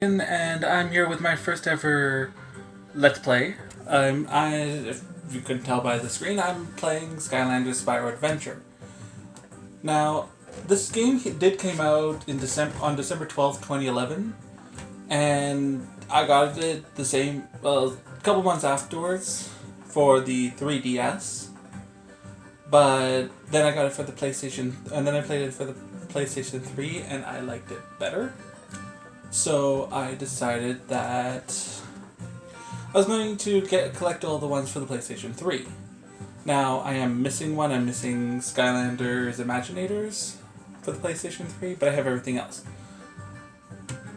And I'm here with my first ever Let's Play. If you couldn't tell by the screen, I'm playing Skylanders Spyro Adventure. Now, this game did came out in on December 12th, 2011, and I got it a couple months afterwards for the 3DS. But then I got it for the PlayStation, and then I played it for the PlayStation 3, and I liked it better. So I decided that I was going to collect all the ones for the PlayStation 3. Now, I am missing one. I'm missing Skylanders Imaginators for the PlayStation 3, but I have everything else.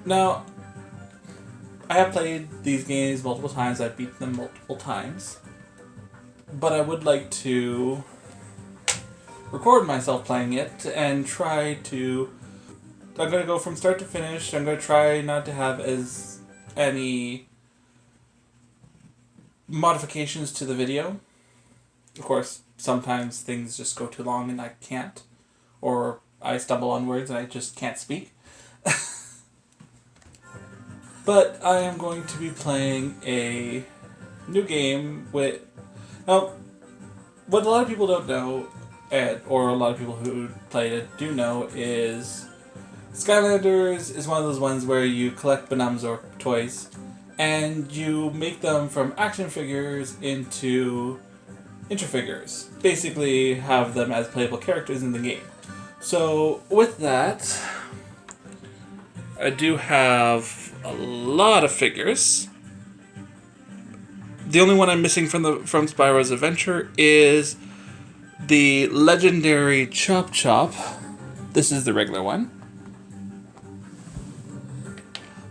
Now, I have played these games multiple times. I've beaten them multiple times. But I would like to record myself playing it and try to... I'm going to go from start to finish. I'm going to try not to have any modifications to the video. Of course, sometimes things just go too long and I can't. Or I stumble on words and I just can't speak. But I am going to be playing a new game with... Now, what a lot of people don't know, or a lot of people who played it do know, is... Skylanders is one of those ones where you collect Banums or toys, and you make them from action figures into interfigures. Basically, have them as playable characters in the game. So, with that, I do have a lot of figures. The only one I'm missing from Spyro's Adventure is the legendary Chop Chop. This is the regular one.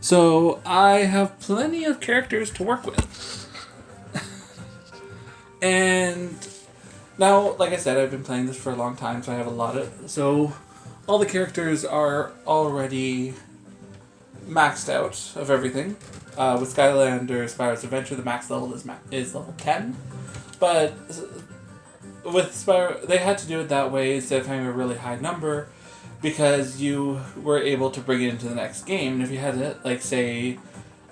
So, I have plenty of characters to work with. And now, like I said, I've been playing this for a long time, so I have a lot of... So, all the characters are already maxed out of everything. With Skylanders Spyro's Adventure, the max level is level 10. But with Spyro, they had to do it that way instead of having a really high number, because you were able to bring it into the next game. And if you had, like, say,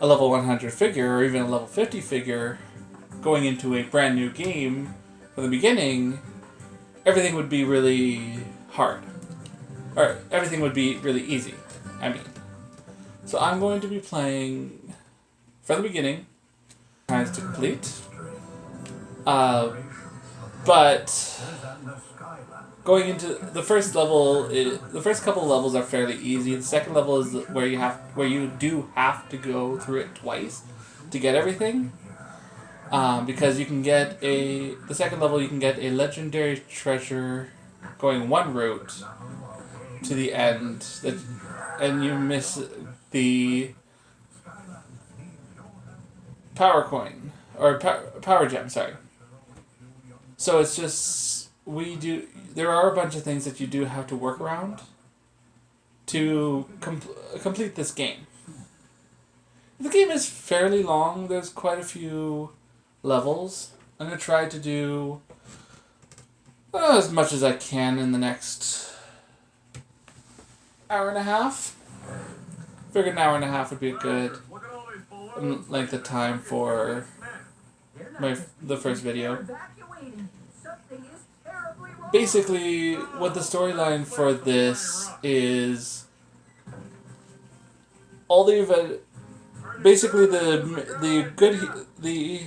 a level 100 figure or even a level 50 figure going into a brand new game from the beginning, everything would be really hard. Or everything would be really easy, I mean. So I'm going to be playing from the beginning, times to complete. But going into the first level, the first couple of levels are fairly easy. The second level is where you do have to go through it twice to get everything. Because you can get the second level, you can get a legendary treasure going one route to the end, and you miss the power coin or power gem. Sorry. So it's just there are a bunch of things that you do have to work around to complete this game. The game is fairly long. There's quite a few levels. I'm going to try to do as much as I can in the next hour and a half. Figured an hour and a half would be a good length of time for the first video. Basically, what the storyline for this is, all the event. Basically, the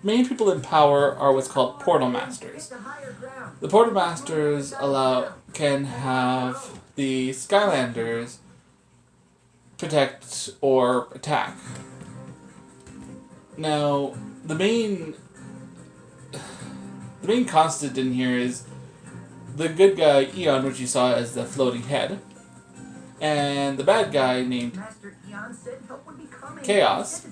main people in power are what's called Portal Masters. The Portal Masters can have the Skylanders protect or attack. Now, the main constant in here is the good guy, Eon, which you saw as the floating head, and the bad guy named Chaos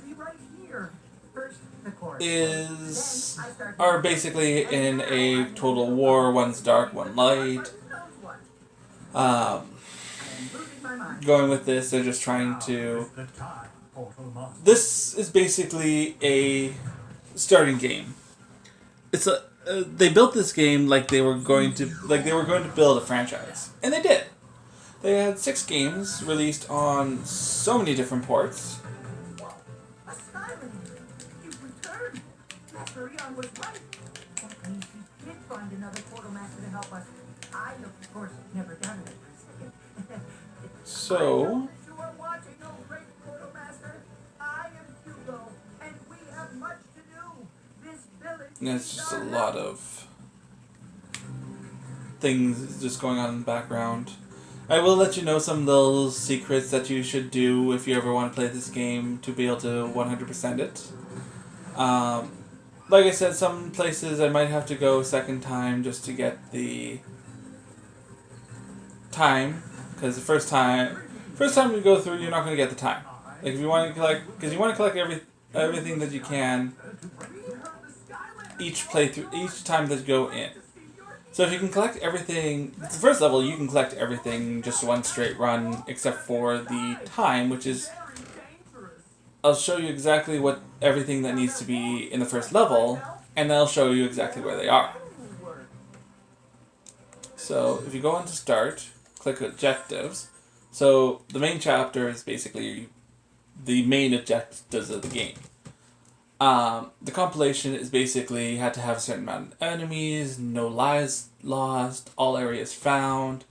are basically in a total war. One's dark, one light. Going with this, they're just trying to... This is basically a starting game. They built this game like they were going to build a franchise, and they did. They had 6 games released on so many different ports. A Skylander! You've returned! Master Eon was right. That means we did find another portal master to help us. I, of course, never doubted it for a second. So, You are watching, oh great portal master. I am Hugo, and we have much to do. This village it's just a lot of things just going on in the background. I will let you know some little secrets that you should do if you ever want to play this game to be able to 100% it. Like I said, some places I might have to go a second time just to get the time, because the first time you go through, you're not going to get the time. Like if you want to collect, because you want to collect everything that you can each time that you go in. So if you can collect everything, the first level you can collect everything just one straight run, except for the time, which is, I'll show you exactly what everything that needs to be in the first level, and then I'll show you exactly where they are. So if you go on to start, click objectives. So the main chapter is basically the main objectives of the game. The compilation is basically you had to have a certain amount of enemies, no lives lost, all areas found,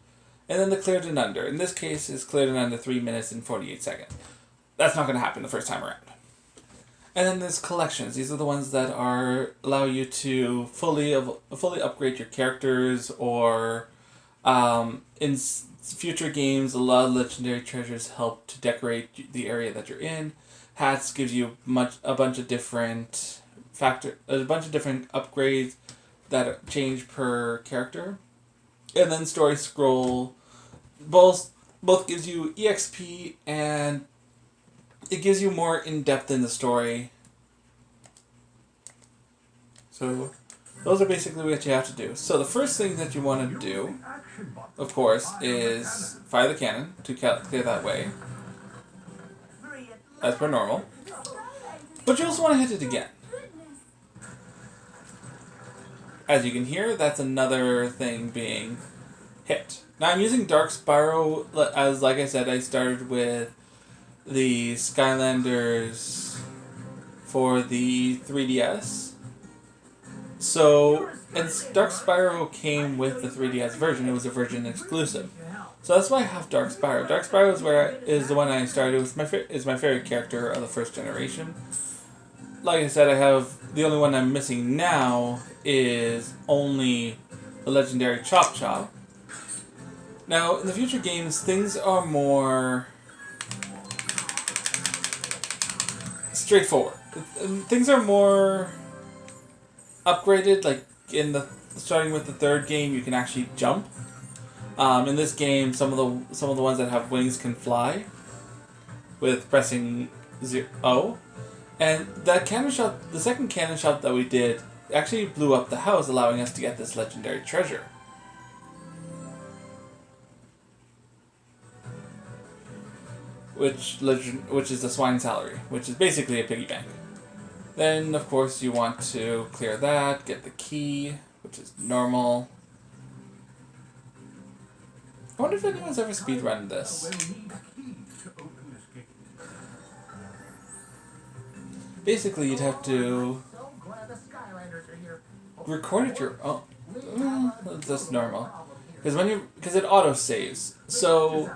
and then the cleared and under. In this case, is cleared and under 3 minutes and 48 seconds. That's not going to happen the first time around. And then there's collections. These are the ones that allow you to fully upgrade your characters, or in future games, a lot of legendary treasures help to decorate the area that you're in. Hats gives you a bunch of different upgrades that change per character, and then story scroll both gives you EXP, and it gives you more in depth in the story. So those are basically what you have to do. So the first thing that you want to do, of course, is fire the cannon to clear that way, as per normal. But you also want to hit it again. As you can hear, that's another thing being hit. Now I'm using Dark Spyro, as like I said, I started with the Skylanders for the 3DS. So, and Dark Spyro came with the 3DS version. It was a version exclusive. So that's why I have Dark Spyro. Dark Spyro is the one I started with. Is my favorite character of the first generation. Like I said, I have the only one I'm missing now is only the legendary Chop Chop. Now, in the future games, things are more straightforward. Things are more upgraded. Like starting with the third game, you can actually jump. In this game, some of the ones that have wings can fly with pressing O. And that cannon shot, the second cannon shot that we did, actually blew up the house, allowing us to get this legendary treasure. Which is the swine salary, which is basically a piggy bank. Then, of course, you want to clear that, get the key, which is normal. I wonder if anyone's ever speedrun this. Basically, you'd have to record it your own. That's normal, because it auto saves. So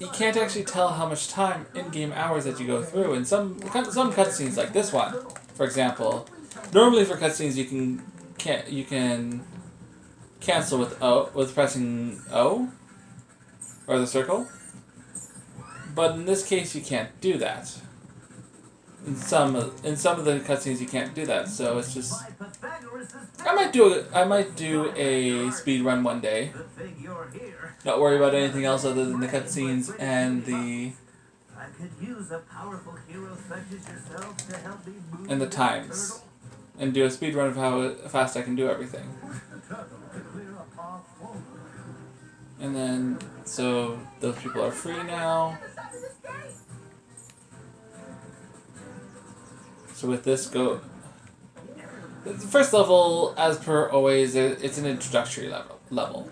you can't actually tell how much time in-game hours that you go through. And some cutscenes like this one, for example, normally for cutscenes you can cancel with pressing O or the circle, but in this case you can't do that. In some of the cutscenes you can't do that, so it's just I might do a speed run one day. Not worry about anything else other than the cutscenes and the times, and do a speed run of how fast I can do everything. And then so those people are free now. So with this go, the first level, as per always, it's an introductory level.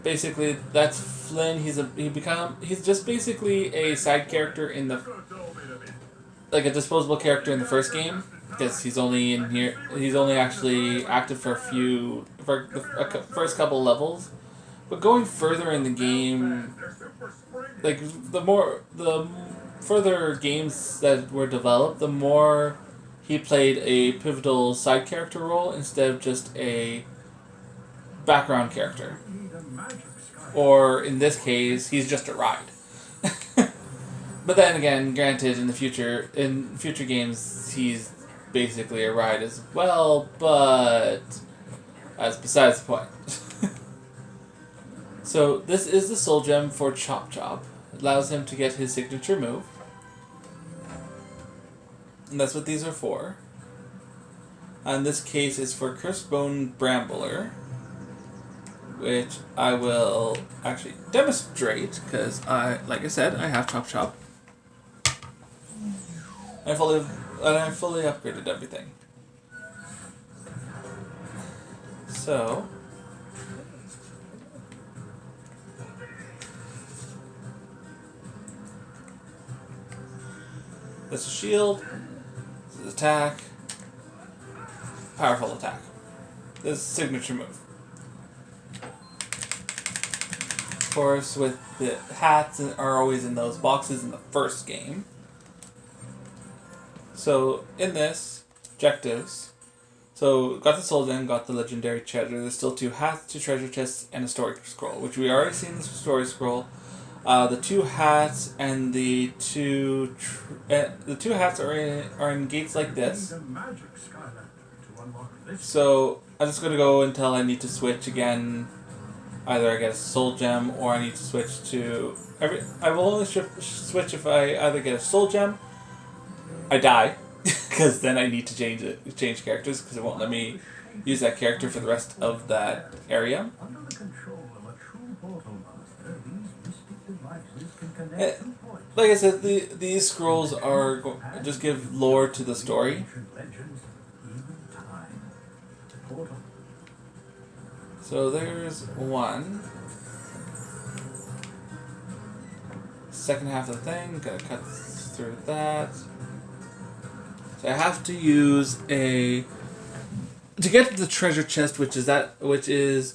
basically that's Flynn. He's just basically a side character in the, like a disposable character in the first game, because he's only in here. He's only actually active for the first couple levels. But going further in the game, like the further games that were developed, the more he played a pivotal side character role instead of just a background character. Or in this case, he's just a ride. But then again, granted, in future games, he's basically a ride as well. But that's besides the point. So this is the soul gem for Chop Chop. It allows him to get his signature move. And that's what these are for. And this case is for Cursebone Brambler, which I will actually demonstrate, because like I said, I have Chop Chop. I fully upgraded everything. So this is shield, this is attack, powerful attack. This is signature move. Of course, with the hats are always in those boxes in the first game. So in this, objectives. So got the soul gem, got the legendary treasure. There's still 2 hats, 2 treasure chests, and a story scroll, which we already seen the story scroll. The 2 hats and the 2 hats are in gates like this. So I'm just gonna go until I need to switch again. Either I get a soul gem or I need to switch to I will only switch if I either get a soul gem, I die, because then I need to change characters, because it won't let me use that character for the rest of that area. Like I said, these scrolls are just give lore to the story. So there's one. Second half of the thing, gotta cut through that. So I have to use to get the treasure chest, which is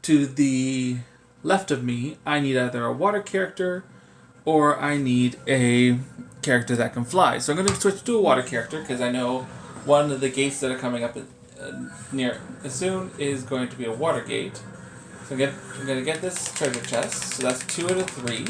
to the left of me. I need either a water character or I need a character that can fly. So I'm going to switch to a water character, because I know one of the gates that are coming up near soon is going to be a water gate. So I'm going to get this treasure chest. So that's 2 out of 3.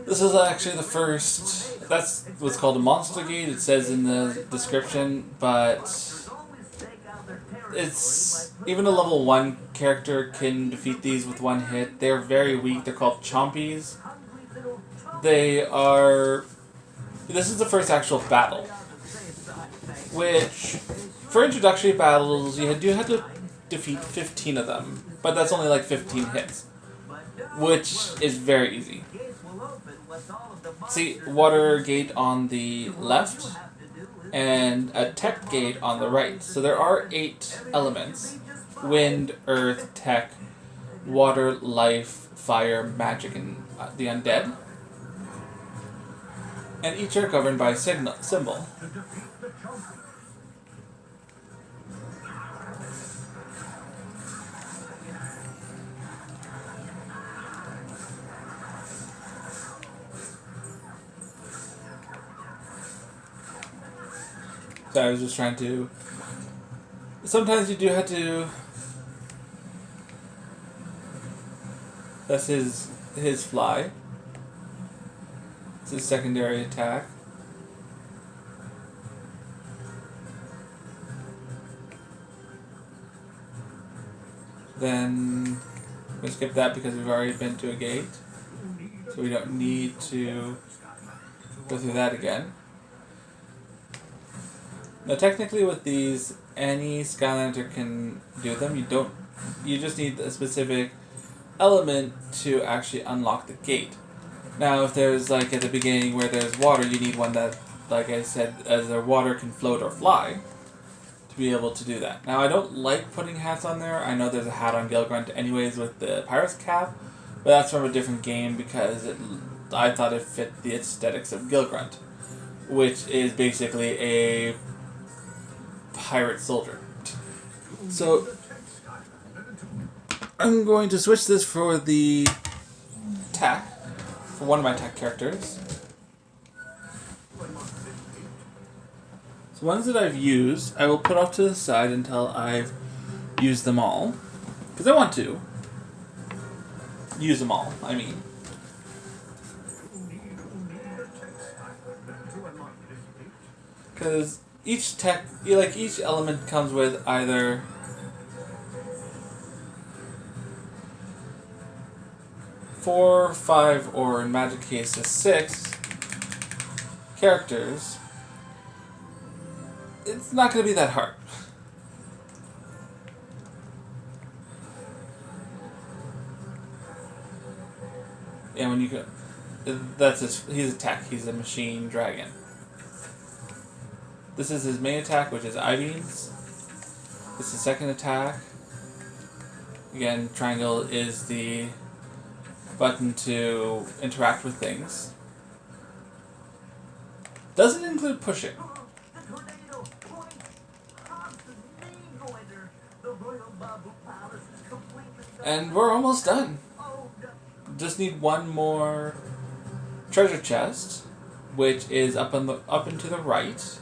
This is actually the first. That's what's called a monster gate. It says in the description, but it's even a level 1 character can defeat these with 1 hit. They're very weak. They're called chompies. They are. This is the first actual battle, which for introductory battles you do have to defeat 15 of them, but that's only like 15 hits, which is very easy. See, water gate on the left and a tech gate on the right. So there are 8 elements: wind, earth, tech, water, life, fire, magic, and the undead. And each are governed by a symbol. So I was just trying to. Sometimes you do have to. That's his fly. It's his secondary attack. Then we skip that because we've already been to a gate, so we don't need to go through that again. Now, technically, with these, any Skylander can do them. You just need a specific element to actually unlock the gate. Now, if there's like at the beginning where there's water, you need one that, like I said, as the water can float or fly to be able to do that. Now, I don't like putting hats on there. I know there's a hat on Gilgrunt anyways with the pirate's cap, but that's from a different game because I thought it fit the aesthetics of Gilgrunt, which is basically a pirate soldier. So I'm going to switch this for the tack, for one of my tack characters. So ones that I've used, I will put off to the side until I've used them all. Because I want to use them all, I mean. Because each tech, each element comes with either 4, 5, or in Magic cases 6 characters. It's not going to be that hard. Yeah, when you go, he's attack. He's a machine dragon. This is his main attack, which is I-beams. This is second attack. Again, triangle is the button to interact with things. Doesn't include pushing. And we're almost done. Just need one more treasure chest, which is up and to the right.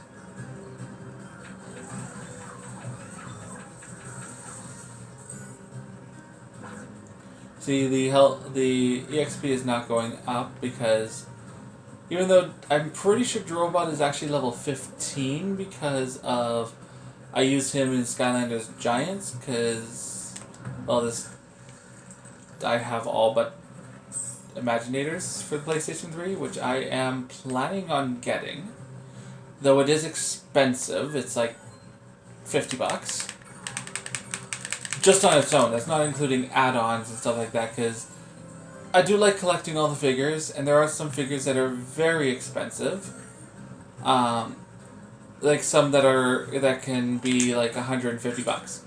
See, the EXP is not going up because even though I'm pretty sure Drobot is actually level 15 because of I used him in Skylanders Giants because, well, I have all but Imaginators for the PlayStation 3, which I am planning on getting. Though it is expensive, it's like $50. Just on its own, that's not including add-ons and stuff like that, because I do like collecting all the figures, and there are some figures that are very expensive. Like some that can be like $150.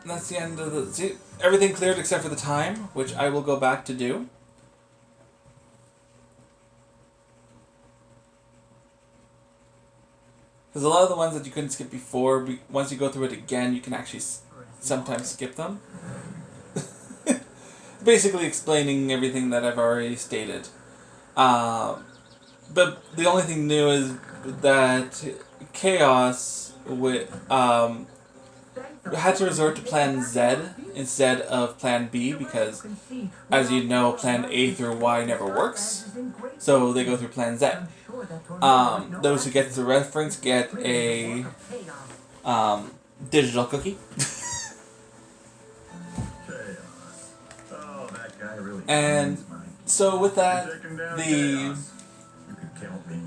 And that's the end of the... See, everything cleared except for the time, which I will go back to do. Because a lot of the ones that you couldn't skip before, once you go through it again, you can actually sometimes skip them. Basically explaining everything that I've already stated. But the only thing new is that Chaos had to resort to Plan Z instead of Plan B because, as you know, Plan A through Y never works. So they go through Plan Z. Those who get the reference get a digital cookie. And so with that,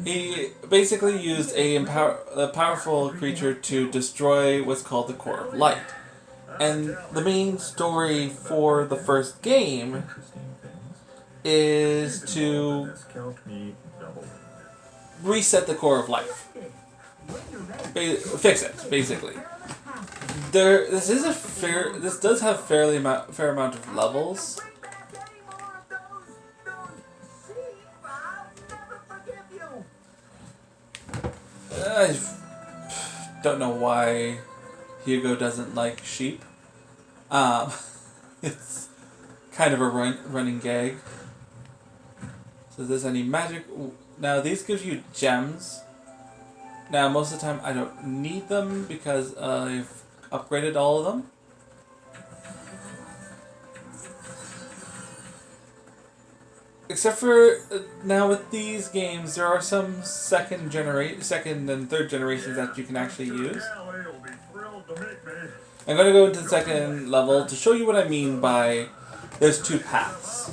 he basically used a powerful creature to destroy what's called the Core of Light. And the main story for the first game is to reset the Core of Life. Fix it, basically. This does have fair amount of levels. I don't know why Hugo doesn't like sheep. It's kind of a running gag. So there's any magic... Now these gives you gems. Now most of the time I don't need them because I've upgraded all of them. Except for now with these games, there are some second and third generations that you can actually use. I'm going to go into the second level to show you what I mean by there's two paths.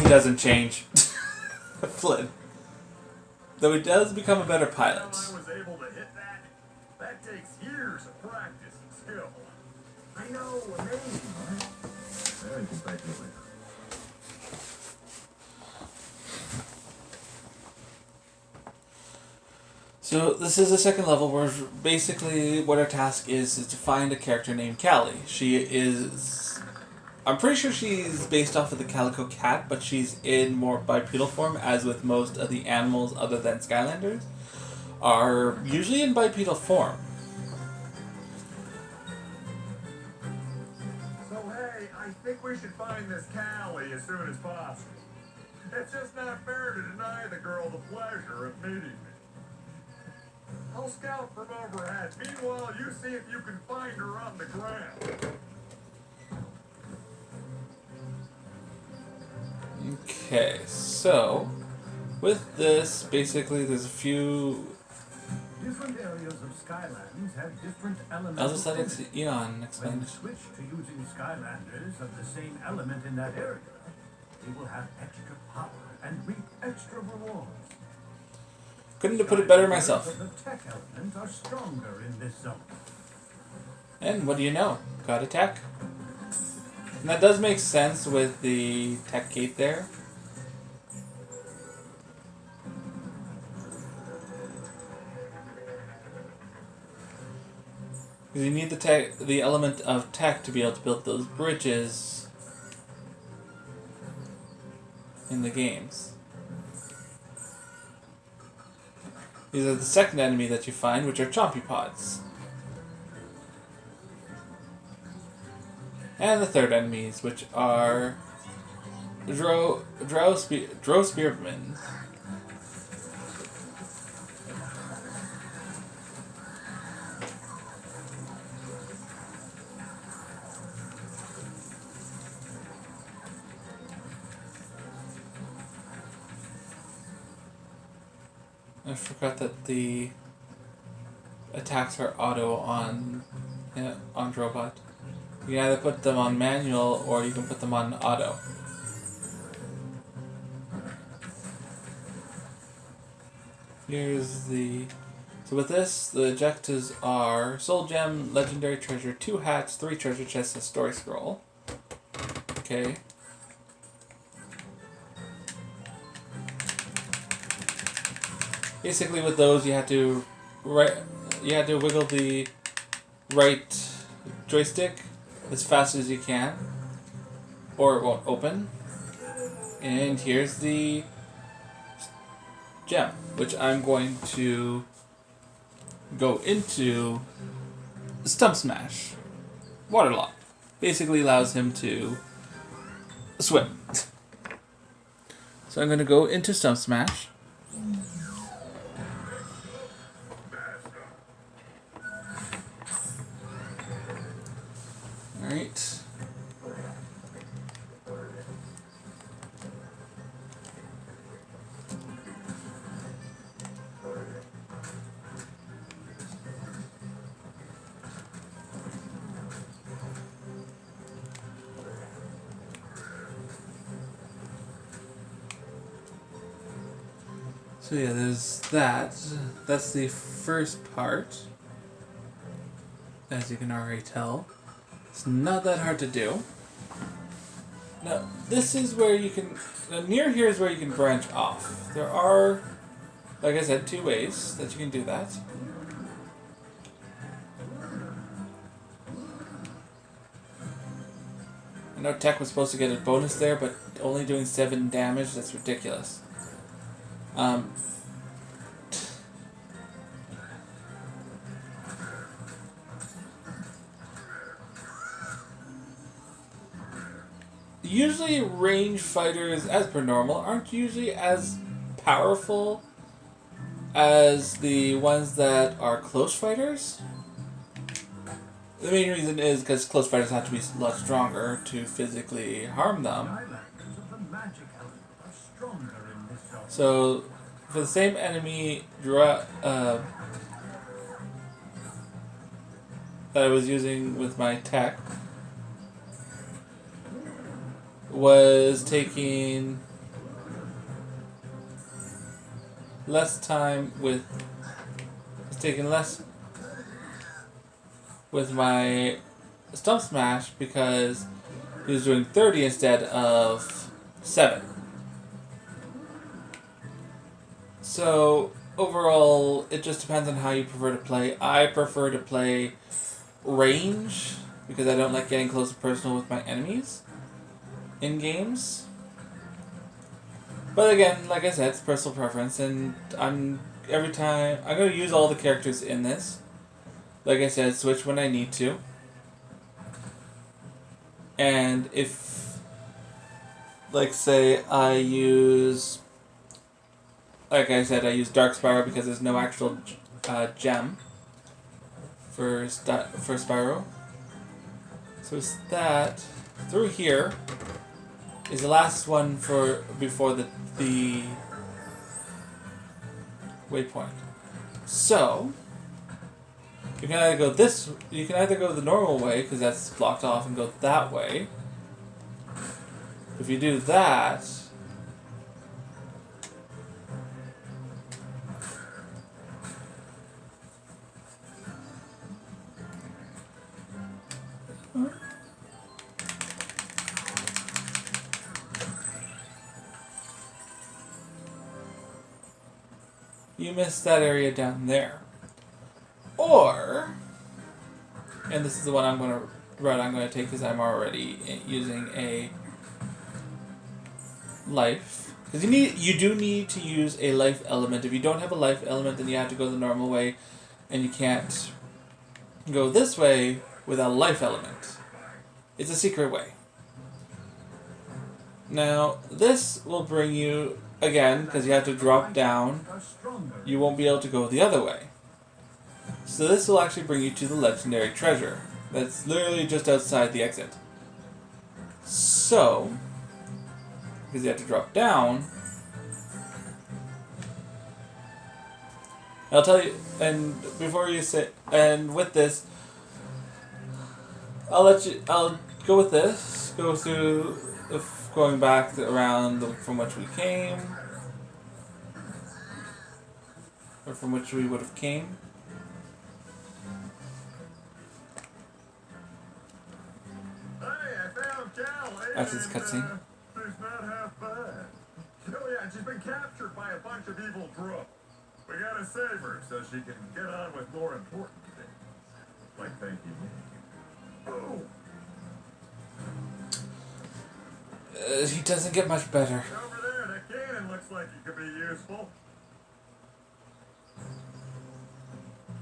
he doesn't change. Flynn. Though he does become a better pilot. I was able to hit that. That takes years of practice and skill. I know, amazing, huh? Very congratulations. So this is the second level where basically what our task is to find a character named Callie. She is... I'm pretty sure she's based off of the Calico Cat, but she's in more bipedal form, as with most of the animals other than Skylanders, are usually in bipedal form. So hey, I think we should find this Callie as soon as possible. It's just not fair to deny the girl the pleasure of meeting me. I'll scout from overhead. Meanwhile, you see if you can find her on the ground. Okay, so with this, basically there's a few... Different areas of Skylands have different elements. I'll just let Eon explain When you it. switch to using Skylanders of the same element in that area, you will have extra power and reap extra rewards. Couldn't have put it better myself. Skylanders of the tech element are stronger in this zone. And what do you know? Got a tech. And that does make sense with the tech gate there. Because you need the element of tech to be able to build those bridges in the games. These are the second enemy that you find, which are Chompy Pods. And the third enemies, which are Drow Spearmen. I forgot that the attacks are auto on Drobot. You can either put them on manual or you can put them on auto. Here's the... So with this, the objectives are Soul Gem, Legendary Treasure, 2 hats, 3 treasure chests, and Story Scroll. Okay. Basically with those you have to wiggle the right joystick as fast as you can, or it won't open. And here's the gem, which I'm going to go into Stump Smash. Waterlock. Basically allows him to swim. So I'm going to go into Stump Smash. Alright. So yeah, there's that. That's the first part, as you can already tell. It's not that hard to do. Now, this is where you can... near here is where you can branch off. There are, like I said, 2 ways that you can do that. I know Tech was supposed to get a bonus there, but only doing 7 damage, that's ridiculous. Usually range fighters, as per normal, aren't usually as powerful as the ones that are close fighters. The main reason is because close fighters have to be a lot stronger to physically harm them. Skylanders of the magic element are stronger in this zone. So, for the same enemy that I was using with my tech, was taking less time with. It's taking less with my stump smash because he was doing 30 instead of 7. So overall, it just depends on how you prefer to play. I prefer to play range because I don't like getting close and personal with my enemies in games. But again, like I said, it's personal preference, and I'm gonna use all the characters in this. Like I said, switch when I need to. And if, like, say I use, like I said, I use Dark Spyro because there's no actual gem for Spyro. So it's that through here is the last one before the waypoint. So you can either go the normal way because that's blocked off and go that way. If you do that, you miss that area down there. Or, and this is the one I'm going to take because I'm already using a life. Because you do need to use a life element. If you don't have a life element, then you have to go the normal way, and you can't go this way without a life element. It's a secret way. Now, this will bring you, again, because you have to drop down, you won't be able to go the other way. So this will actually bring you to the legendary treasure. That's literally just outside the exit. So, because you have to drop down, I'll tell you, and before you say, and with this, I'll go with this, go through, going back around from which we came, or from which we would have came. After this cutscene. She's not half bad. Oh yeah, she's been captured by a bunch of evil drop. We gotta save her so she can get on with more important things. Like thanking you. Oh! He doesn't get much better. Over there, that cannon looks like it could be useful.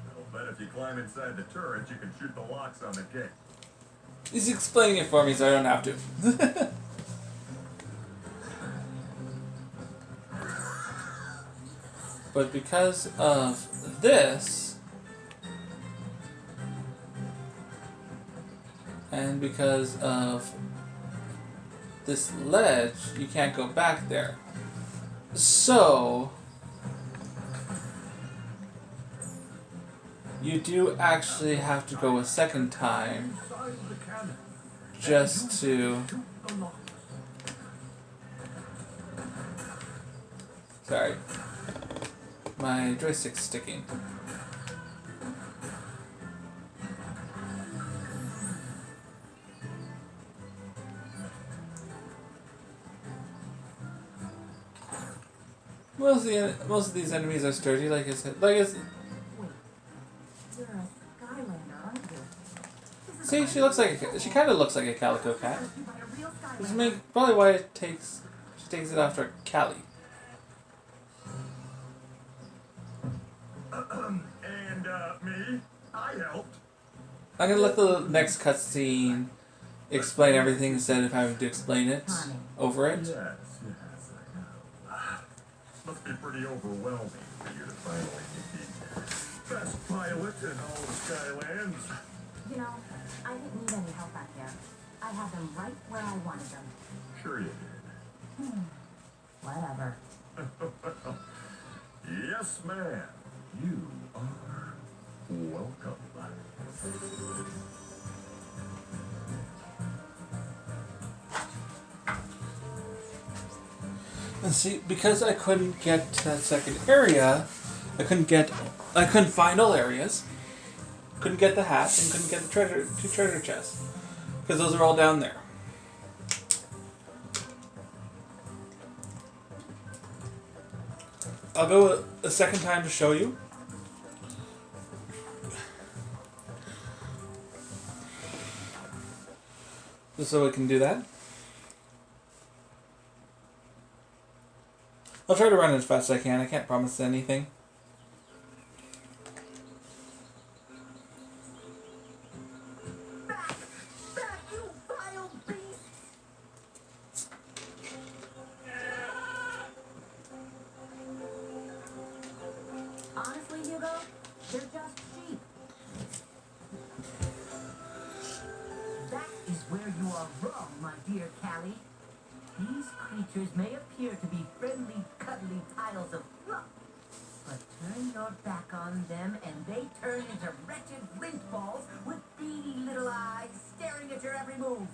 I'll bet if you climb inside the turret, you can shoot the locks on the gate. He's explaining it for me, so I don't have to. But because of this, and because of this ledge, you can't go back there. So, you do actually have to go a second time just to... Sorry. My joystick's sticking. Most of these enemies are sturdy, like I said. Wait, you're a Skylander, aren't you? See, she kind of looks like a calico cat. Which is probably why she takes it after Callie. And, me? I helped. I'm gonna let the next cutscene explain everything instead of having to explain it over it. Yes, I know. Must be pretty overwhelming for you to finally meet the best pilot in all of Skylands. You know, I didn't need any help back there. I had them right where I wanted them. Sure you did. Whatever. Yes, ma'am. You are welcome. And see, because I couldn't get to that second area, I couldn't find all areas. Couldn't get the hat and couldn't get the two treasure chests. Because those are all down there. I'll go a second time to show you. Just so we can do that. I'll try to run as fast as I can. I can't promise anything. Back, you vile beast! Honestly, Hugo, they're just sheep. That is where you are wrong, my dear Callie. These creatures may appear to be friendly, cuddly piles of fluff, but turn your back on them and they turn into wretched lint balls with beady little eyes staring at your every move.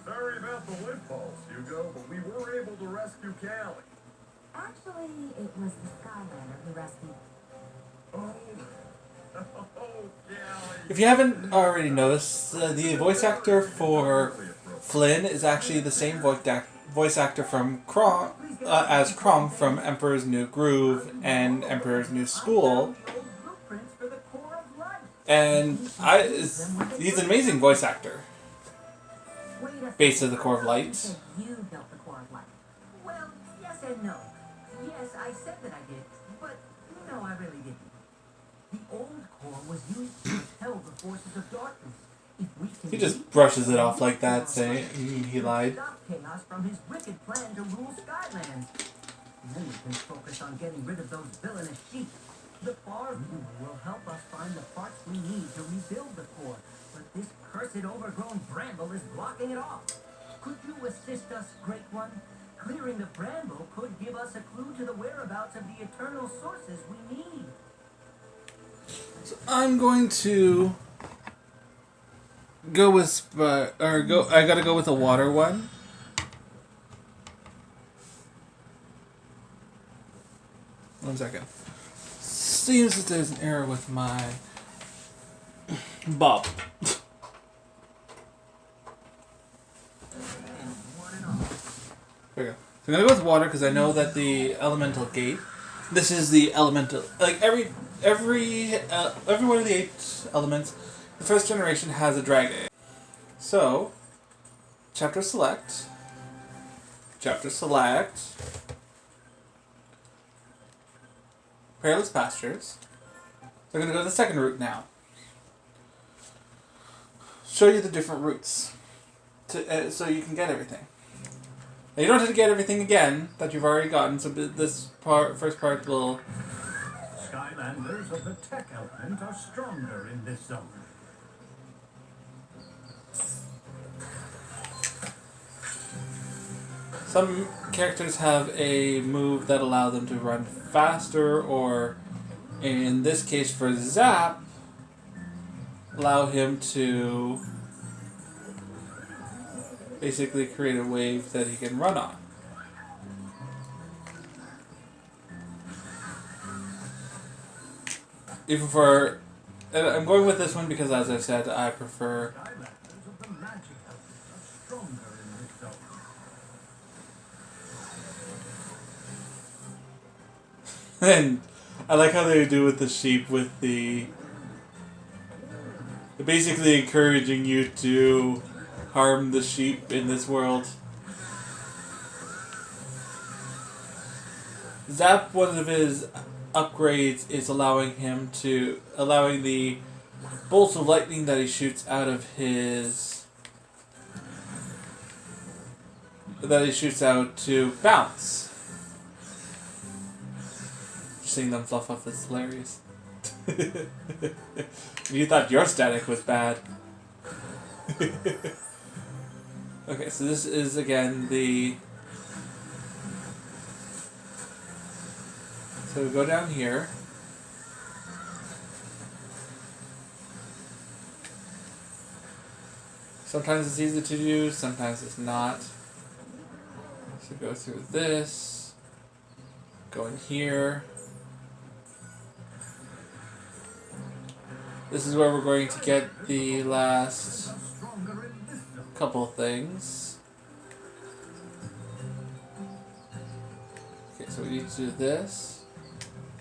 Sorry about the lint balls, Hugo, but we were able to rescue Callie. Actually, it was the Skylander who rescued. Oh, Callie. If you haven't already noticed, the voice actor for Flynn is actually the same voice actor from as Kronk from Emperor's New Groove and Emperor's New School. And he's an amazing voice actor. Base of the Core of Light. You built the Core of Light. Well, yes and no. Yes, I said that I did, but no, I really didn't. The old core was used to repel the forces of darkness. If we can He just brushes it off like that, saying he lied. stop chaos from his wicked plan to rule Skylands. Then we can focus on getting rid of those villainous sheep. The far view will help us find the parts we need to rebuild the core, but this cursed overgrown bramble is blocking it off. Could you assist us, Great One? Clearing the bramble could give us a clue to the whereabouts of the eternal sources we need. So I'm going to go with I gotta go with a water one. One second. Seems that there's an error with my Bob. There we go. So I'm gonna go with water because I know that the elemental gate. This is the elemental. Like every one of the 8 elements, the first generation has a dragon. So, chapter select. Perilous pastures. So I'm gonna go to the second route now. Show you the different routes, so you can get everything. Now you don't have to get everything again that you've already gotten. So this first part will. Skylanders of the tech element are stronger in this zone. Some characters have a move that allow them to run faster, or in this case for Zap, allow him to basically create a wave that he can run on. Even for, I'm going with this one because, as I said, I prefer. Skylanders of the magic element are stronger in this zone. And I like how they do with the sheep with the. They're basically encouraging you to harm the sheep in this world. Zap, one of his upgrades is allowing the bolts of lightning that he shoots out of his. That he shoots out to bounce. Seeing them fluff up is hilarious. You thought your static was bad. Okay, so this is again the. So we go down here. Sometimes it's easy to do, sometimes it's not. So go through this. Go in here. This is where we're going to get the last couple things. Okay, so we need to do this,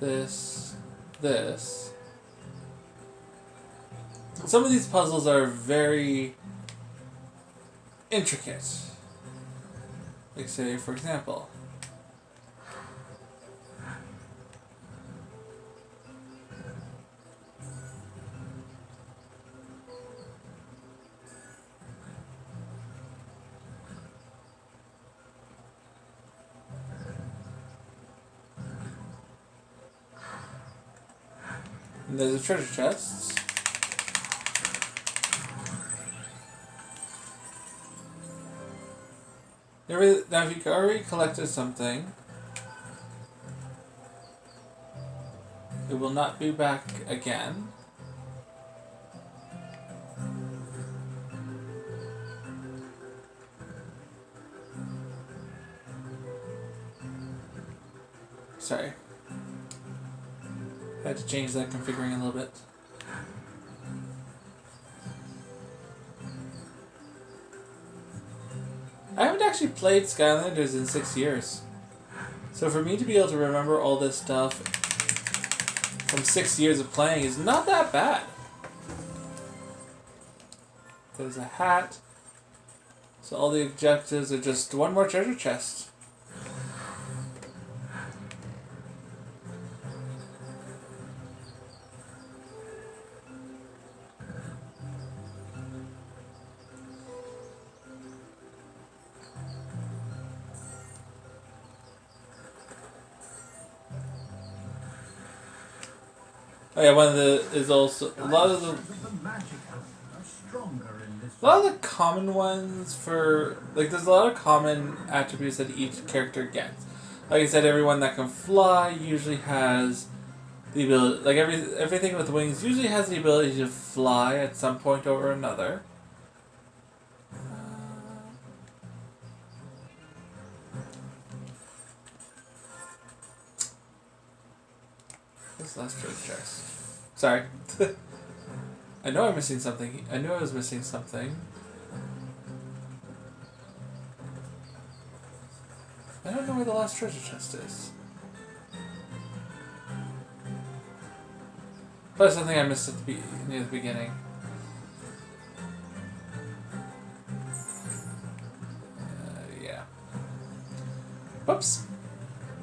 this, this. Some of these puzzles are very intricate. Like say, for example, and there's a treasure chest. Now if you already collected something, it will not be back again. Sorry. I had to change that configuring a little bit. I haven't actually played Skylanders in 6 years. So for me to be able to remember all this stuff from 6 years of playing is not that bad. There's a hat. So all the objectives are just one more treasure chest. Oh yeah, one of the is also a lot of the common ones for like there's a lot of common attributes that each character gets. Like I said, everyone that can fly usually has the ability. Like everything with wings usually has the ability to fly at some point or another. This last treasure chest. Sorry. I know I'm missing something. I knew I was missing something. I don't know where the last treasure chest is. But something I missed at the near the beginning. Yeah. Whoops.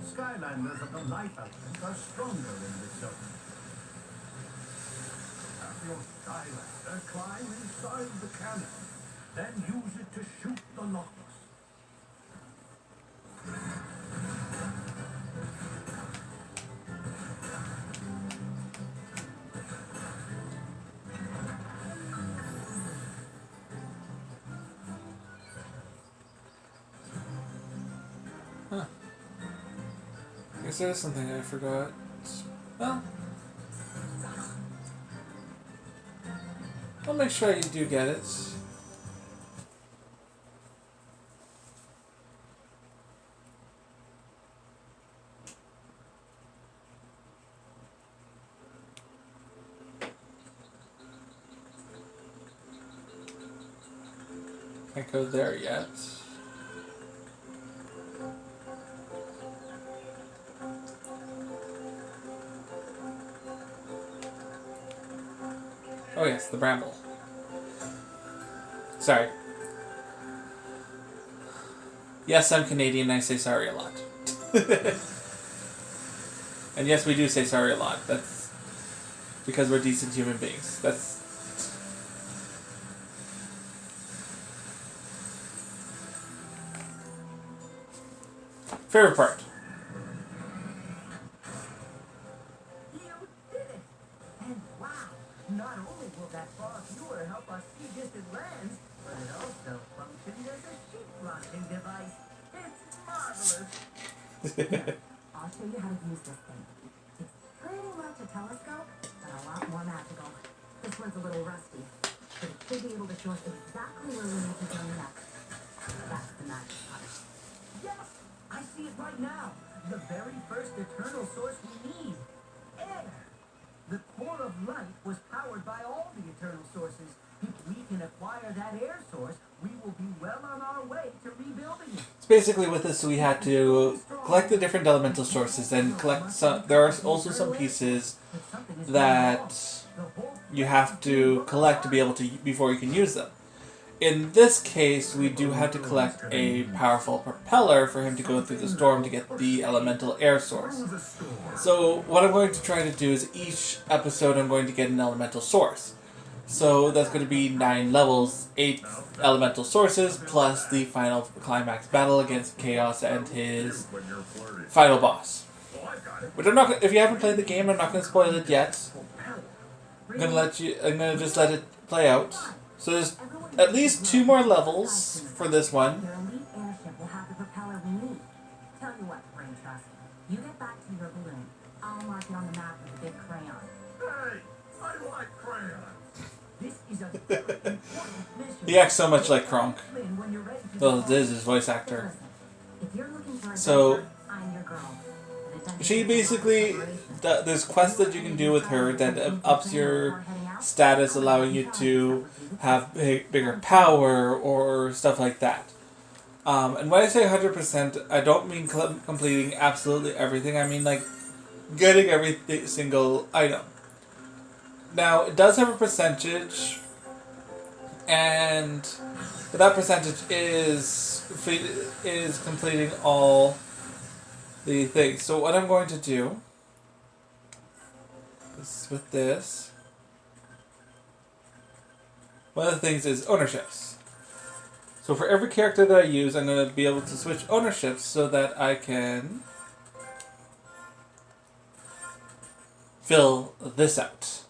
Skylanders of the light element are stronger in this zone. Have your Skylander climb inside the cannon, then use it to shoot the locks. Huh. I guess there's something I forgot. Well, I'll make sure you do get it. Can't go there yet. Oh yes, the bramble. Sorry. Yes, I'm Canadian and I say sorry a lot. And yes, we do say sorry a lot. That's because we're decent human beings. That's... Favorite part. You did it! And wow, not only will that fog viewer help us see distant lands, but it also functions as a sheep launching device. It's marvelous. I'll show you how to use this thing. It's pretty much a telescope, but a lot more magical. This one's a little rusty, but it should be able to show us exactly where we need to go next. That's the magic part. Yes! I see it right now. The very first eternal source we need. Air. The core of light was powered by all the eternal sources. If we can acquire that air source, we will be well on our way to rebuilding it. So basically with this we had to collect the different elemental sources and collect some. There are also some pieces that you have to collect to be able to before you can use them. In this case, we do have to collect a powerful propeller for him to go through the storm to get the elemental air source. So what I'm going to try to do is each episode I'm going to get an elemental source. So that's going to be 9 levels, 8 elemental sources, plus the final climax battle against Chaos and his final boss. Which I'm not. If you haven't played the game, I'm not going to spoil it yet. I'm going to just let it play out. So there's at least 2 more levels for this one. Your elite airship will have the propeller we need. Tell you what, Brain Trust. You get back to your balloon. I'll mark it on the map with a big crayon. Hey, I like crayons. This is a very important mission. He acts so much like Kronk. When you're ready to Well, go. this is his voice actor. If you're looking for So, adventure, I'm your girl. she basically, there's quests that you can do with her that ups your status, allowing you to have bigger power or stuff like that. And when I say 100%, I don't mean completing absolutely everything. I mean like getting every single item. Now, it does have a percentage, and that percentage is completing all the things. So what I'm going to do is with this, one of the things is ownerships. So for every character that I use, I'm going to be able to switch ownerships so that I can fill this out.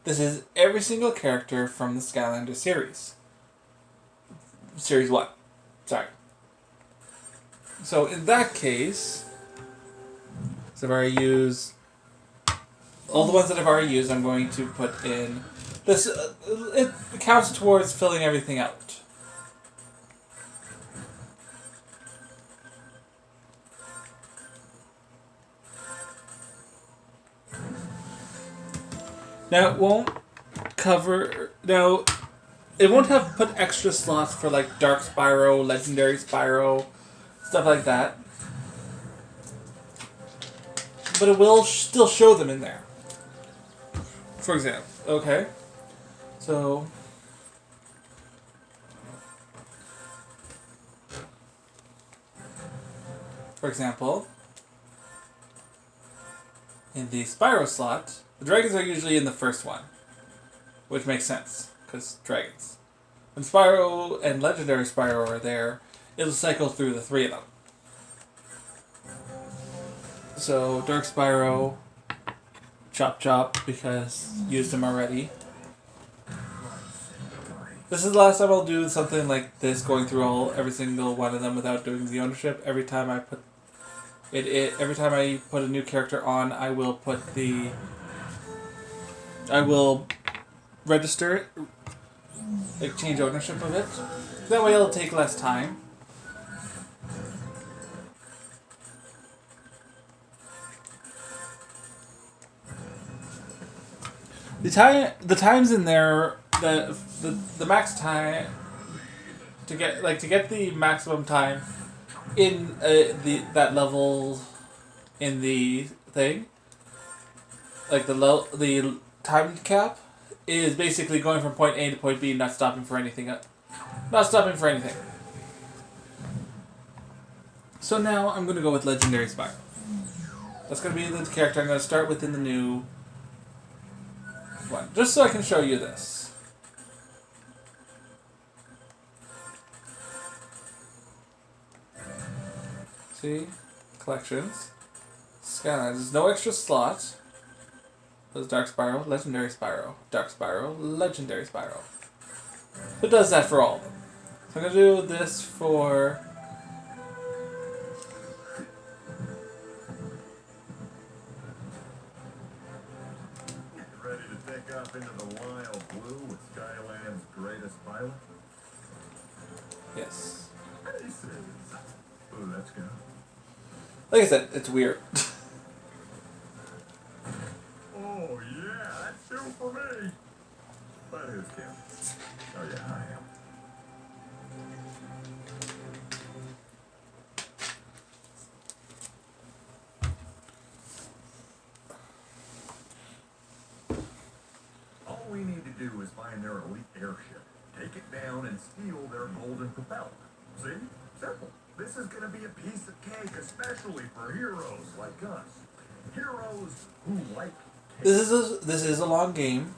This is every single character from the Skylanders series. Series 1. Sorry. So in that case, so if I use all the ones that I've already used, I'm going to put in this. It counts towards filling everything out. Now it won't cover. Now it won't have put extra slots for like Dark Spyro, Legendary Spyro, stuff like that. But it will still show them in there. For example, okay. So for example, in the Spyro slot, the dragons are usually in the first one, which makes sense, because dragons. When Spyro and Legendary Spyro are there, it'll cycle through the 3 of them. So, Dark Spyro, Chop Chop, because used them already. This is the last time I'll do something like this, going through every single one of them without doing the ownership. Every time I put every time I put a new character on, I will register it, like change ownership of it. That way it'll take less time. The times in there, the max time to get the maximum time in that level in the thing, like the time cap is basically going from point A to point B, not stopping for anything. So now I'm going to go with Legendary Spyro. That's going to be the character I'm going to start with in the new one, just so I can show you this. See? Collections. Skylanders. There's no extra slot. There's Dark Spyro, Legendary Spyro, Dark Spyro, Legendary Spyro. It does that for all of them. So I'm going to do this for... Ready to take off into the wild blue with Skyland's greatest pilot? Yes. Aces. Ooh, let's go. Like I said, it's weird. Oh, yeah, that's two for me. But who's counting? Oh, yeah, I am. All we need to do is find their elite airship, take it down, and steal their golden propeller. See? Simple. This is gonna be a piece of cake, especially for heroes like us. Heroes who like cake. This is a long game,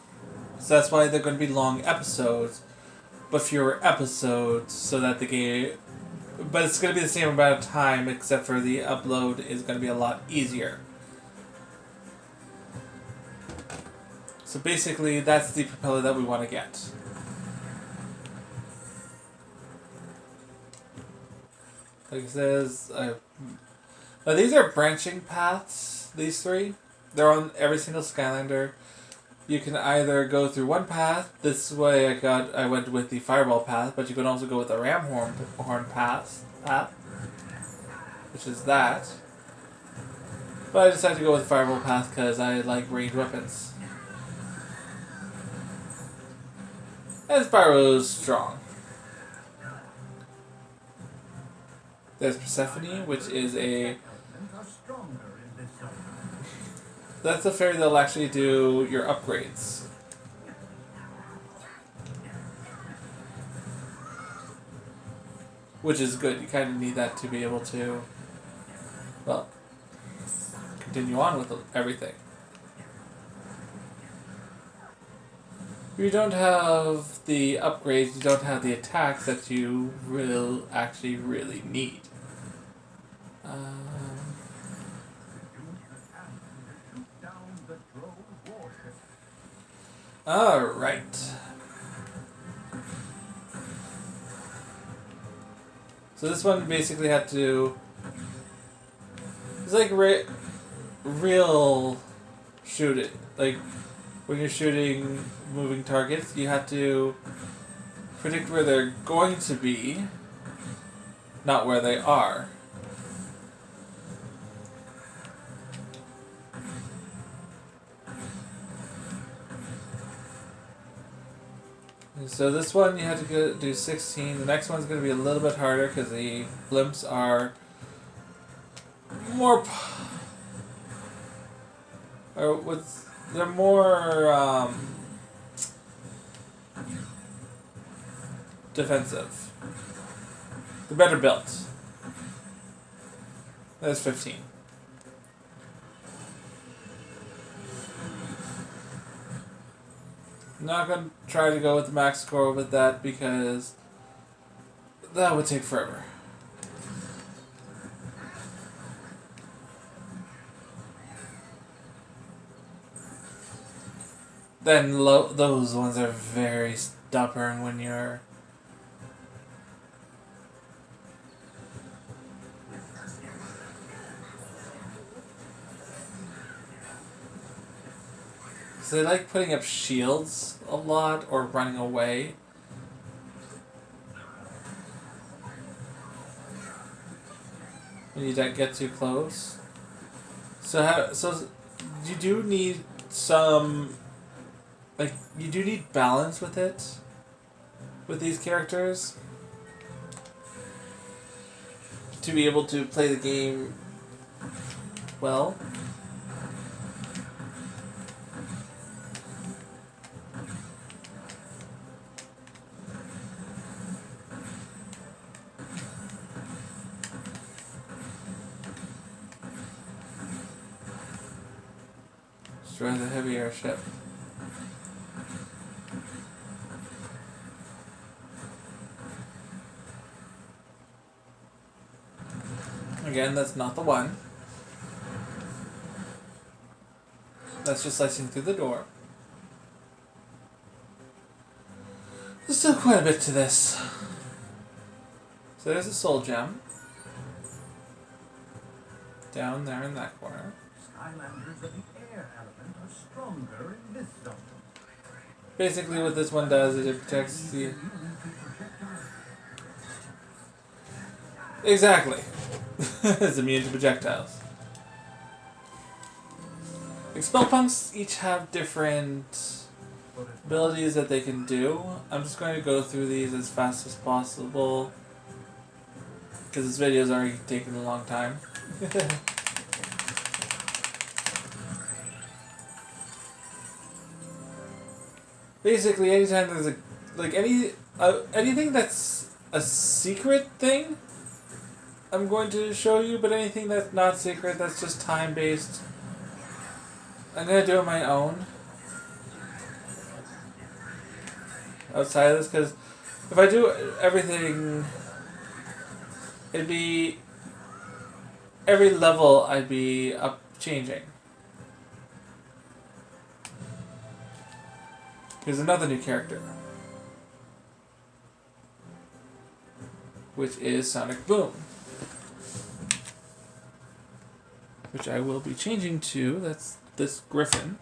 so that's why they're going to be long episodes, but fewer episodes, so that the game. But it's going to be the same amount of time, except for the upload is going to be a lot easier. So basically, that's the propeller that we want to get. Like it says, now these are branching paths, these three. They're on every single Skylander. You can either go through one path. This way I went with the fireball path, but you can also go with the ram horn path, which is that. But I decided to go with the fireball path because I like ranged weapons. And Spyro's strong. There's Persephone, which is a... That's the fairy that'll actually do your upgrades. Which is good. You kind of need that to be able to, well, continue on with everything. If you don't have the upgrades, you don't have the attacks that you will actually really need. Alright. So this one basically had to... It's like real shooting. Like, when you're shooting moving targets, you have to predict where they're going to be, not where they are. So this one you have to do 16. The next one's going to be a little bit harder because the blimps are more... they're more defensive. They're better built. That's 15. I'm not going to try to go with the max score with that because that would take forever. Then those ones are very stubborn when you're... So they like putting up shields a lot or running away. When you don't get too close. So you do need some... Like, you do need balance with it. With these characters. To be able to play the game well. Destroy the heavy airship. Again, that's not the one. That's just slicing through the door. There's still quite a bit to this. So there's a soul gem. Down there in that corner. Skylanders of the air element are stronger in this zone. Basically what this one does is it protects the... Exactly. is immune to projectiles. Expel punks each have different abilities that they can do. I'm just going to go through these as fast as possible because this video's already taken a long time. Basically, anytime there's a anything that's a secret thing, I'm going to show you. But anything that's not secret, that's just time based, I'm gonna do it my own. Outside of this, because if I do everything, it'd be every level I'd be up changing. Here's another new character, which is Sonic Boom, which I will be changing to. That's this Griffin.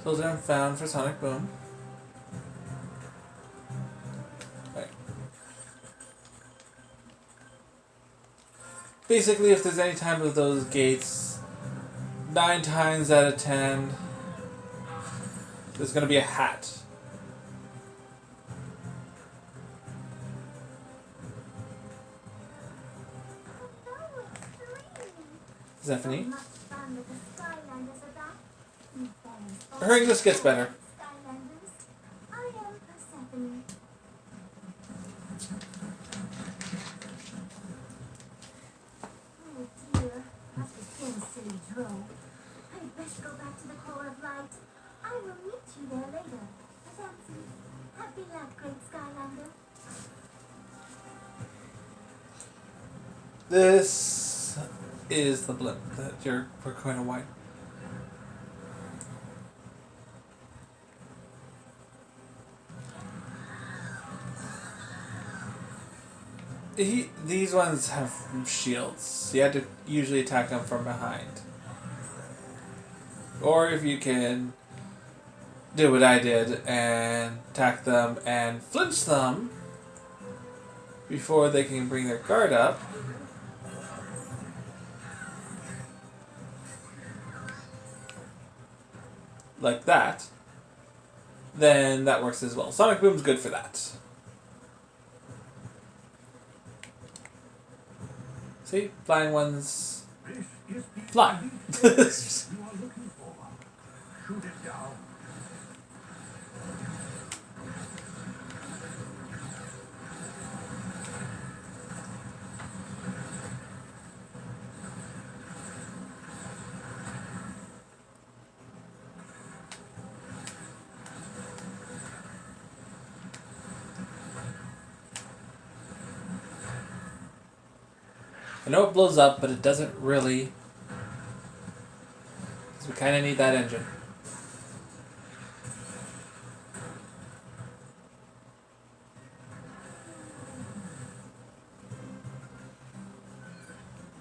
So I'm found for Sonic Boom. Right. Basically, if there's any time of those gates, 9 times out of 10, there's going to be a hat. Stephanie? Her English gets better. Skylanders, I am Persephone. Oh dear, that's again silly drone. I'd best go back to the core of light. I will meet you there later. Fancy. Happy luck, great Skylander. This is the blimp that we're going to wipe. These ones have shields. You had to usually attack them from behind. Or if you can do what I did and attack them and flinch them before they can bring their guard up. Like that. Then that works as well. Sonic Boom's good for that. See? Flying ones fly. You are looking for. Shoot it down. I know it blows up, but it doesn't really. Because we kind of need that engine.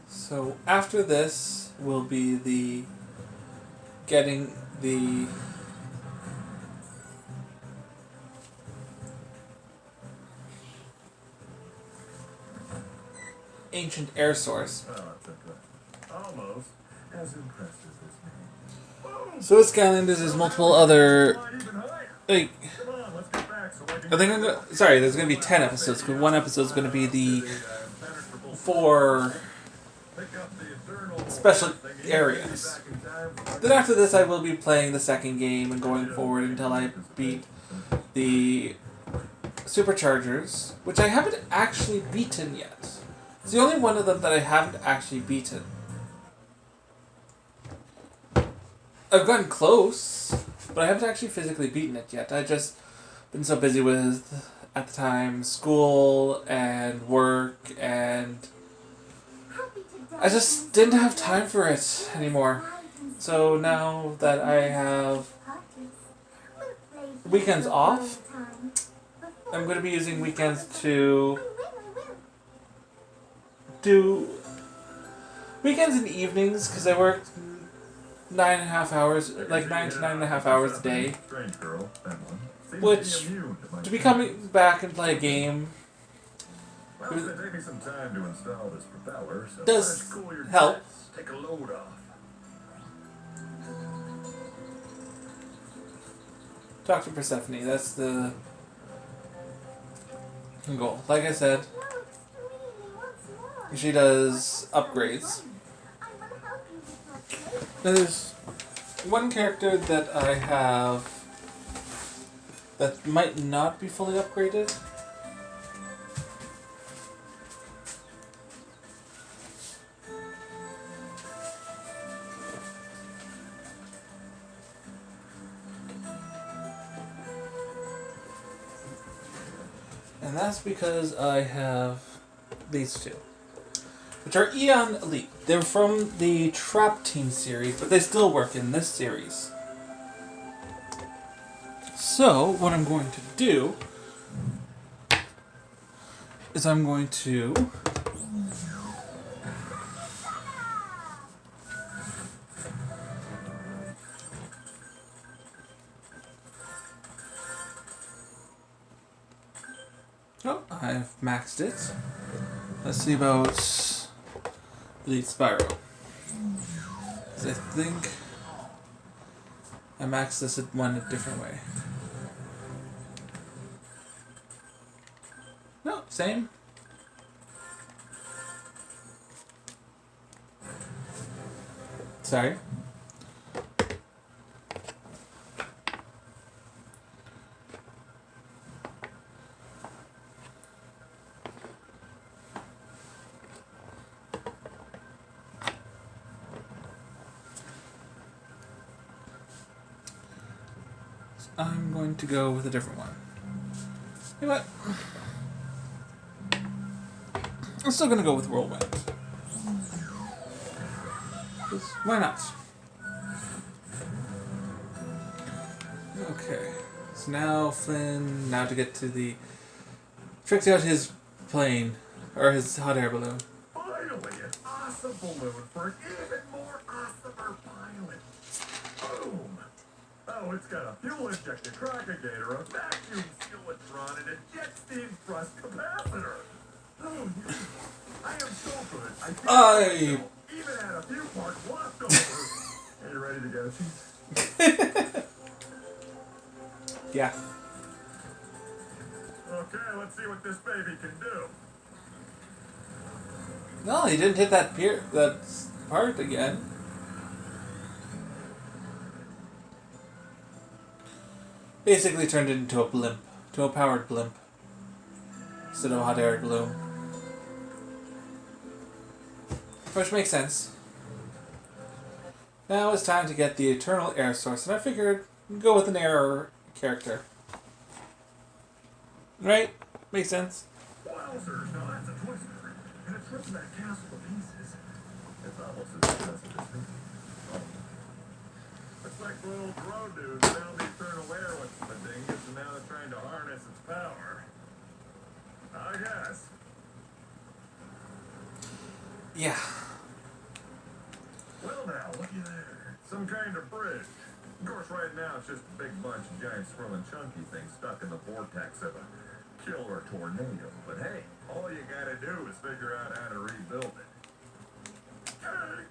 So after this will be the getting the ancient air source. Almost as impressive as me. So with Skylanders, there's multiple other. Like, Come on, let's get back so I can. I think I'm gonna. Sorry, there's gonna be 10 episodes. Because one episode is gonna be the 4 special areas. Then after this, I will be playing the second game and going forward until I beat the Superchargers, which I haven't actually beaten yet. It's the only one of them that I haven't actually beaten. I've gotten close, but I haven't actually physically beaten it yet. I just been so busy with, at the time, school and work, and I just didn't have time for it anymore. So now that I have weekends off, I'm going to be using weekends to do weekends and evenings, because I work 9.5 hours, like 9 to 9.5 hours a day. Strange girl, that one. Seems Which, to be immune to my to be coming back and play a game Well, it's gonna take me some time to install this propeller, so Does let's cool your help. jets, take a load off. talk to Persephone. That's the goal. Like I said, No, extremely once more. she does upgrades. I will help you with your play. Now there's one character that I have that might not be fully upgraded. And that's because I have these two, which are Eon Elite. They're from the Trap Team series, but they still work in this series. So, what I'm going to do is I'm going to oh, I've maxed it. Let's see about Elite Spyro. 'Cause I think I maxed this at one a different way. No, same. Sorry. I'm going to go with a different one. You know what? I'm still going to go with Whirlwind. 'Cause why not? Okay. So now Flynn, now to get to the... tricks out his plane, or his hot air balloon. Finally, an awesome balloon for an even more awesomer pilot. Boom! Oh, it's got a fuel-injected crocagator, a vacuum sealantron, and a jet steam thrust capacitor. Oh, yeah. I am so good. I can't even had a few parts left over. Are you ready to go, Chief? Yeah. Okay, let's see what this baby can do. No, he didn't hit that that part again. Basically turned it into a blimp. To a powered blimp. Instead of a hot air balloon. Which makes sense. Now it's time to get the eternal air source, and I figured go with an air character. Right? Makes sense. Wowzers, now that's a twister. And it's ripping that castle to pieces. It's almost as impressive as me. Looks like the little drone dude found the eternal air with the dingus, and now they're trying to harness its power. I guess. Yeah. Well now, looky there. Some kind of bridge. Of course, right now it's just a big bunch of giant swirling chunky things stuck in the vortex of a killer tornado. But hey, all you gotta do is figure out how to rebuild it. Cake!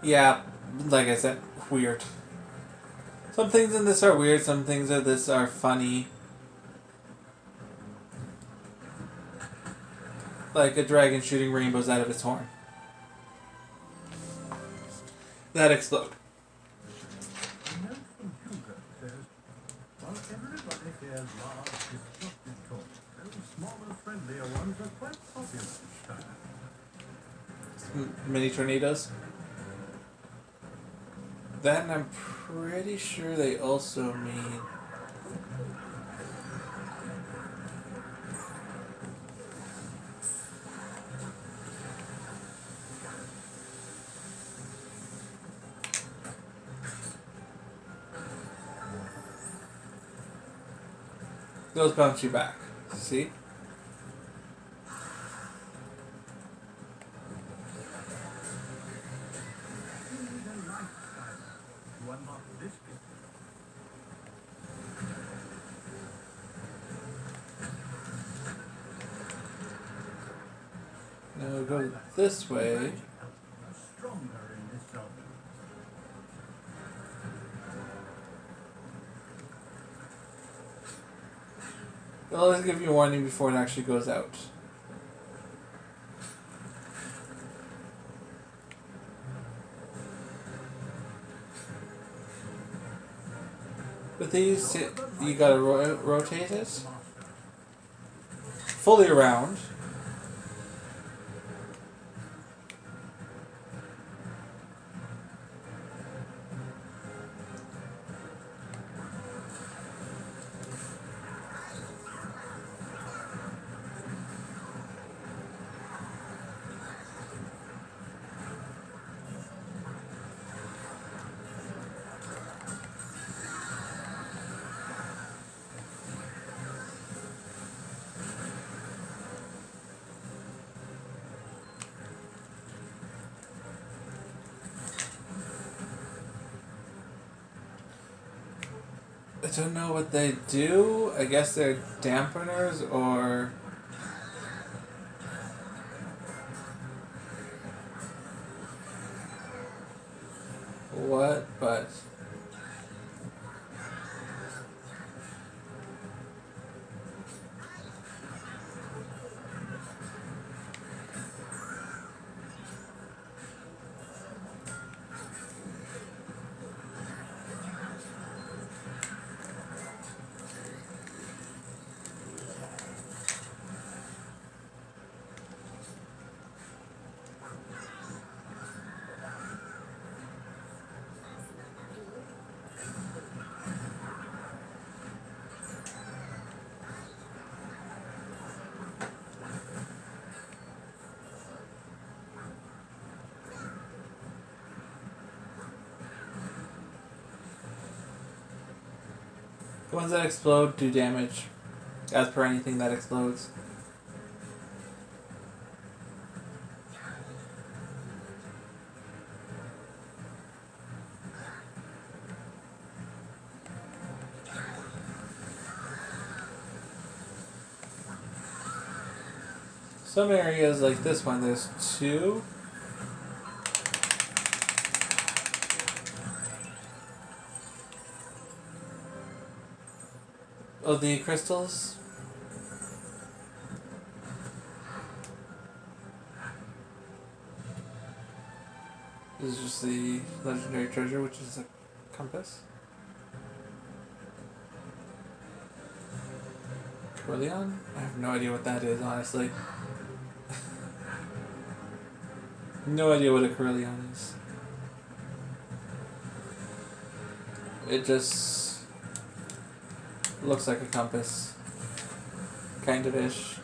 Yeah, like I said, weird. Some things in this are weird, some things in this are funny. Like a dragon shooting rainbows out of its horn. That explode. Nelson Hugo says, while everybody fears large, destructive toys, those smaller, friendlier ones are quite popular this time. Mini tornadoes. That, and I'm pretty sure they also mean... those bounce you back. See? To unlock this gift. We'll go this way. Stronger in this zone. Well, let's give you a warning before it actually goes out. With these, you gotta rotate it fully around. I don't know what they do. I guess they're dampeners or... what, but... the ones that explode do damage, as per anything that explodes. Some areas like this one, there's two. Of the crystals. This is just the legendary treasure, which is a compass. Corleon? I have no idea what that is, honestly. No idea what a Corleon is. It just looks like a compass. Kind of ish.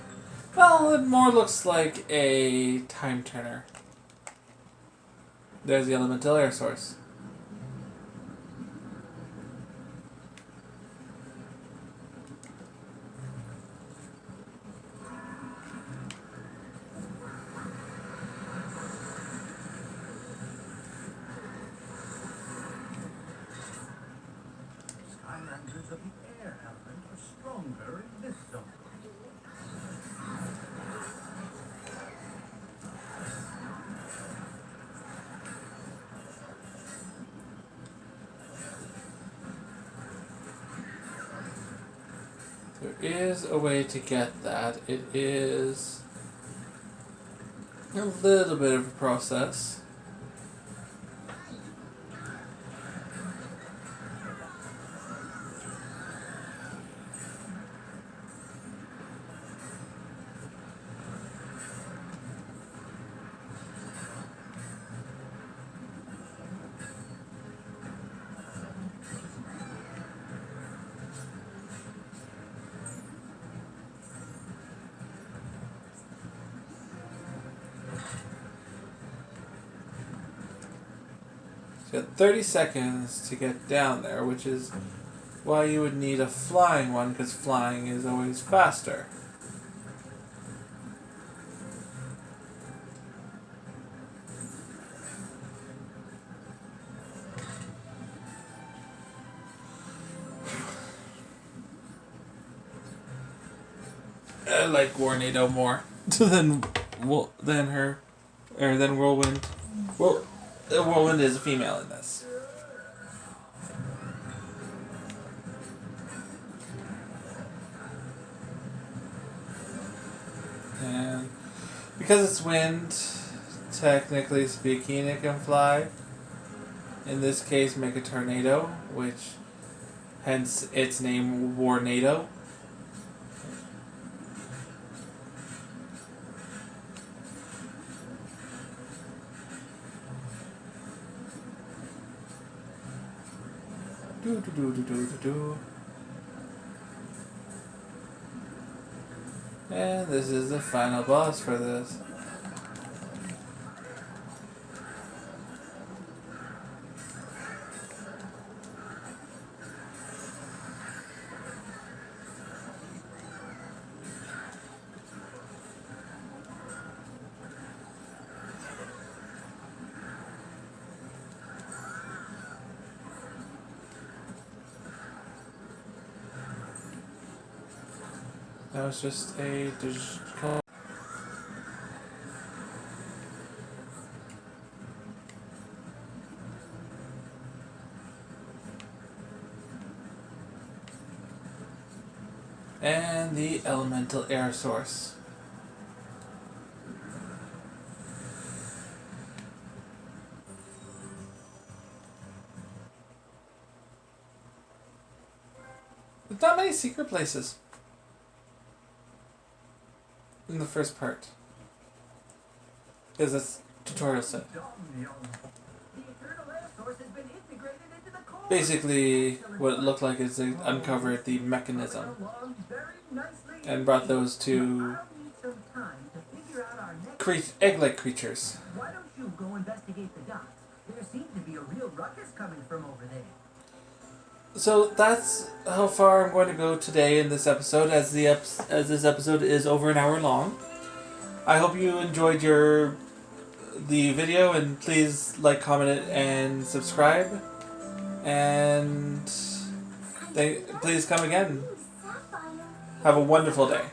Well, it more looks like a time turner. There's the elemental air source. Skylanders of the air element are stronger in this zone. There is a way to get that. It is a little bit of a process. You got 30 seconds to get down there, which is why you would need a flying one, because flying is always faster. I like Warnado more than than Whirlwind. Well, Whirlwind is a female in this. And because it's wind, technically speaking, it can fly. In this case, make a tornado, which hence its name, Warnado. Do do do do do do do. And this is the final boss for this. That was just a digital. And the elemental air source. There's not many secret places in the first part, because it's tutorial set. The eternal air source has been integrated into the core. Basically, what it looked like is they uncovered the mechanism and brought those two egg-like creatures. Why don't you go investigate the docks? There seems to be a real ruckus coming from over there. So that's how far I'm going to go today in this episode, as this episode is over an hour long. I hope you enjoyed the video, and please like, comment, and subscribe. And please come again. Have a wonderful day.